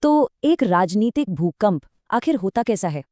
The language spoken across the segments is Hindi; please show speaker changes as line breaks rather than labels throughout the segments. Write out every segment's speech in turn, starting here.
तो एक राजनीतिक भूकंप आखिर होता कैसा है?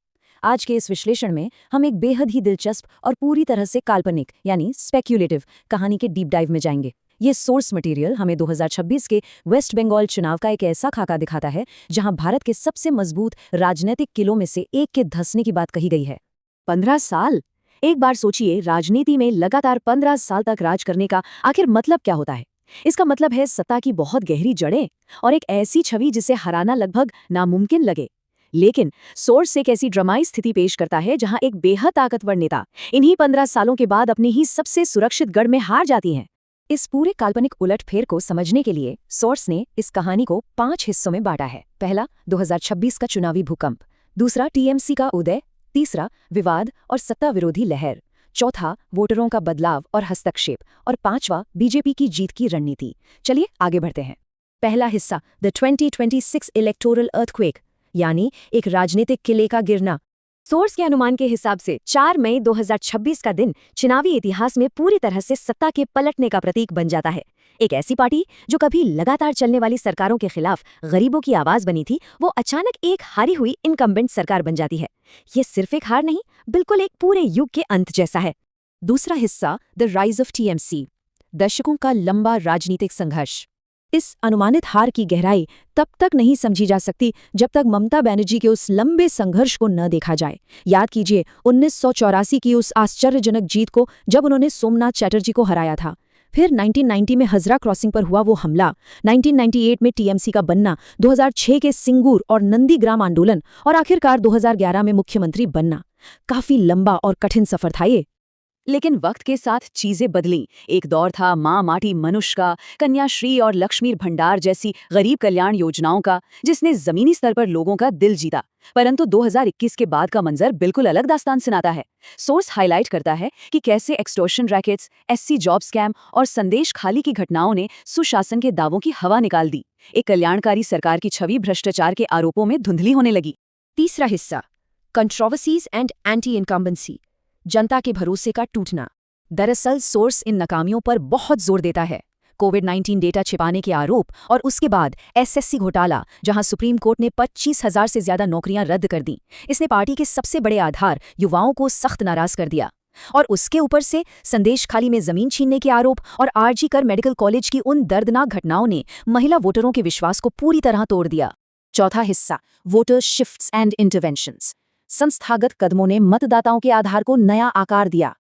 आज के इस विश्लेषण में हम एक बेहद ही दिलचस्प और पूरी तरह से काल्पनिक यानी स्पेक्यूलेटिव कहानी के डीप डाइव में जाएंगे। ये सोर्स मटेरियल हमें 2026 के वेस्ट बंगाल चुनाव का एक ऐसा खाका दिखाता है जहां भारत के सबसे मजबूत राजनीतिक किलों में से एक के धंसने की बात कही गई है। 15 साल? एक बार सोचिए, राजनीति में लगातार 15 साल तक राज करने का आखिर मतलब क्या होता है? इसका मतलब है सत्ता की बहुत गहरी जड़ें और एक ऐसी छवि जिसे हराना लगभग नामुमकिन लगे। लेकिन सोर्स एक ऐसी ड्रामाई स्थिति पेश करता है जहां एक बेहद ताकतवर नेता इन्हीं 15 सालों के बाद अपनी ही सबसे सुरक्षित गढ़ में हार जाती हैं। इस पूरे काल्पनिक उलटफेर को समझने के लिए सोर्स ने इस कहानी को 5 हिस्सों में बांटा है। पहला, 2026 का चुनावी भूकंप। दूसरा, टीएमसी का उदय। तीसरा, विवाद और सत्ता विरोधी लहर। चौथा, वोटरों का बदलाव और हस्तक्षेप। और पांचवा, बीजेपी की जीत की रणनीति। चलिए आगे बढ़ते हैं। पहला हिस्सा, द 2026 इलेक्टोरल अर्थक्वेक, यानी एक राजनीतिक किले का गिरना। सोर्स के अनुमान के हिसाब से 4 मई 2026 का दिन चुनावी इतिहास में पूरी तरह से सत्ता के पलटने का प्रतीक बन जाता है। एक ऐसी पार्टी जो कभी लगातार चलने वाली सरकारों के खिलाफ गरीबों की आवाज बनी थी, वो अचानक एक हारी हुई इनकम्बेंट सरकार बन जाती है। ये सिर्फ एक हार नहीं, बिल्कुल एक पूरे युग के अंत जैसा है। दूसरा हिस्सा, द राइज ऑफ टीएमसी, दशकों का लंबा राजनीतिक संघर्ष। इस अनुमानित हार की गहराई तब तक नहीं समझी जा सकती जब तक ममता बनर्जी के उस लंबे संघर्ष को न देखा जाए। याद कीजिए 1984 की उस आश्चर्यजनक जीत को, जब उन्होंने सोमनाथ चटर्जी को हराया था। फिर 1990 में हजरा क्रॉसिंग पर हुआ वो हमला, 1998 में टीएमसी का बनना, 2006 के सिंगूर और नंदीग्राम आंदोलन और आखिरकार 2011 में मुख्यमंत्री बनना। काफी लंबा और कठिन सफर था ये। लेकिन वक्त के साथ चीजें बदलीं। एक दौर था माँ माटी मनुष्य का, कन्याश्री और लक्ष्मी भंडार जैसी गरीब कल्याण योजनाओं का, जिसने जमीनी स्तर पर लोगों का दिल जीता। परंतु 2021 के बाद का मंजर बिल्कुल अलग दास्तान सुनाता है। सोर्स हाईलाइट करता है कि कैसे extortion rackets, SC job scam और संदेश खाली की घटनाओं ने सुशासन के दावों की हवा निकाल दी। एक कल्याणकारी सरकार की छवि भ्रष्टाचार के आरोपों में धुंधली होने लगी। तीसरा हिस्सा, कंट्रोवर्सीज एंड एंटी इनकम्बेंसी, जनता के भरोसे का टूटना। दरअसल सोर्स इन नाकामियों पर बहुत जोर देता है। कोविड-19 डेटा छिपाने के आरोप और उसके बाद एसएससी घोटाला, जहां सुप्रीम कोर्ट ने 25,000 से ज्यादा नौकरियां रद्द कर दी। इसने पार्टी के सबसे बड़े आधार युवाओं को सख्त नाराज कर दिया। और उसके ऊपर से संदेश खाली में जमीन छीनने के आरोप और आरजी कर मेडिकल कॉलेज की उन दर्दनाक घटनाओं ने महिला वोटरों के विश्वास को पूरी तरह तोड़ दिया। चौथा हिस्सा, वोटर शिफ्ट्स एंड इंटरवेंशंस, संस्थागत कदमों ने मतदाताओं के आधार को नया आकार दिया।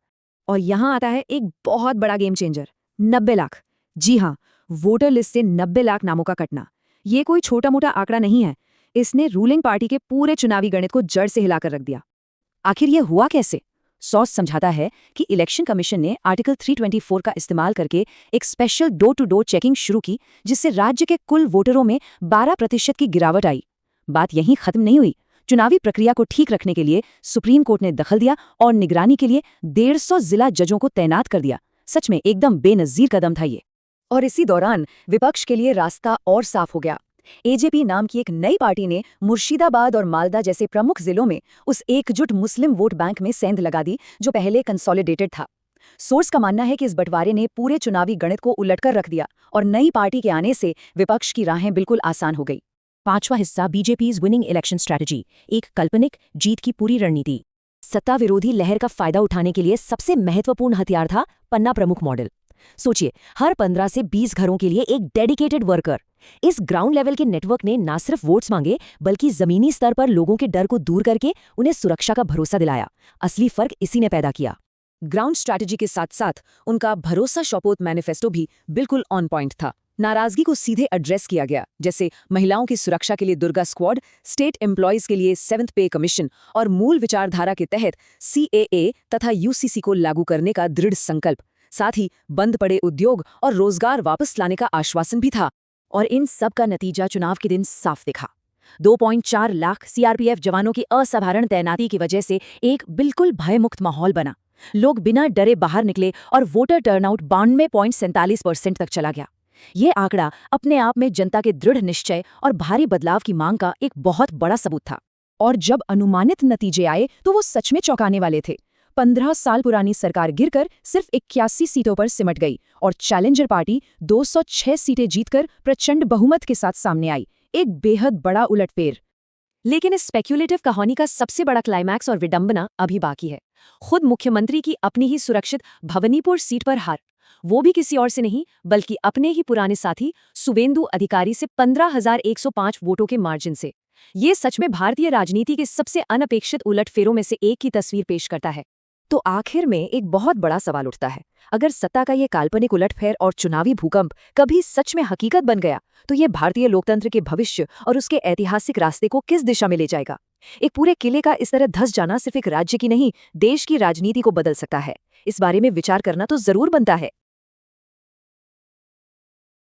और यहां आता है एक बहुत बड़ा गेम चेंजर, 90 लाख। जी हां, वोटर लिस्ट से 90 लाख नामों का कटना। ये कोई छोटा मोटा आंकड़ा नहीं है। इसने रूलिंग पार्टी के पूरे चुनावी गणित को जड़ से हिलाकर रख दिया। आखिर ये हुआ कैसे? सोर्स समझाता है कि इलेक्शन कमीशन ने आर्टिकल 324 का इस्तेमाल करके एक special door to door checking शुरू की, जिससे राज्य के कुल वोटरों में 12% की गिरावट आई। बात यहीं खत्म नहीं हुई। चुनावी प्रक्रिया को ठीक रखने के लिए सुप्रीम कोर्ट ने दखल दिया और निगरानी के लिए 150 जिला जजों को तैनात कर दिया। सच में एकदम बेनजीर कदम था ये। और इसी दौरान विपक्ष के लिए रास्ता और साफ हो गया। एजेपी नाम की एक नई पार्टी ने मुर्शिदाबाद और मालदा जैसे प्रमुख जिलों में उस एकजुट मुस्लिम वोट बैंक में सेंध लगा दी जो पहले कंसोलिडेटेड था। सोर्स का मानना है कि इस बंटवारे ने पूरे चुनावी गणित को उलटकर रख दिया और नई पार्टी के आने से विपक्ष की राहें बिल्कुल आसान हो गई। पांचवा हिस्सा, बीजेपी's विनिंग इलेक्शन स्ट्रैटेजी, एक काल्पनिक जीत की पूरी रणनीति। सत्ता विरोधी लहर का फायदा उठाने के लिए सबसे महत्वपूर्ण हथियार था पन्ना प्रमुख मॉडल। सोचिए, हर 15 से 20 घरों के लिए एक डेडिकेटेड वर्कर। इस ग्राउंड लेवल के नेटवर्क ने न सिर्फ वोट्स मांगे, बल्कि जमीनी स्तर पर लोगों के डर को दूर करके उन्हें सुरक्षा का भरोसा दिलाया। असली फर्क इसी ने पैदा किया। ग्राउंड स्ट्रैटेजी के साथ साथ उनका भरोसा शपथ मैनिफेस्टो भी बिल्कुल ऑन पॉइंट था। नाराजगी को सीधे एड्रेस किया गया, जैसे महिलाओं की सुरक्षा के लिए दुर्गा स्क्वाड, स्टेट एम्प्लॉयज के लिए 7th पे कमीशन और मूल विचारधारा के तहत सीएए तथा यूसीसी को लागू करने का दृढ़ संकल्प। साथ ही बंद पड़े उद्योग और रोजगार वापस लाने का आश्वासन भी था। और इन सब का नतीजा चुनाव के दिन साफ दिखा। 2.4 लाख सीआरपीएफ जवानों की असाधारण तैनाती की वजह से एक बिल्कुल भयमुक्त माहौल बना। लोग बिना डरे बाहर निकले और वोटर टर्नआउट 92.47% तक चला गया। ये आंकड़ा अपने आप में जनता के दृढ़ निश्चय और भारी बदलाव की मांग का एक बहुत बड़ा सबूत था। और जब अनुमानित नतीजे आए तो वो सच में चौंकाने वाले थे। 15 साल पुरानी सरकार गिरकर सिर्फ 81 सीटों पर सिमट गई और चैलेंजर पार्टी 206 सीटें जीतकर प्रचंड बहुमत के साथ सामने आई। एक बेहद बड़ा उलटफेर।
लेकिन इस स्पेक्यूलेटिव कहानी का सबसे बड़ा क्लाइमैक्स और विडंबना अभी बाकी है। खुद मुख्यमंत्री की अपनी ही सुरक्षित भवनीपुर सीट पर हार, वो भी किसी और से नहीं बल्कि अपने ही पुराने साथी शुवेंदु अधिकारी से 15,105 वोटों के मार्जिन से। ये सच में भारतीय राजनीति के सबसे अनपेक्षित उलटफेरों में से एक की तस्वीर पेश करता है।
तो आखिर में एक बहुत बड़ा सवाल उठता है, अगर सत्ता का ये काल्पनिक उलटफेर और चुनावी भूकंप कभी सच में हकीकत बन गया तो ये भारतीय लोकतंत्र के भविष्य और उसके ऐतिहासिक रास्ते को किस दिशा में ले जाएगा? एक पूरे किले का इस तरह धस जाना सिर्फ एक राज्य की नहीं, देश की राजनीति को बदल सकता है। इस बारे में विचार करना तो जरूर बनता है।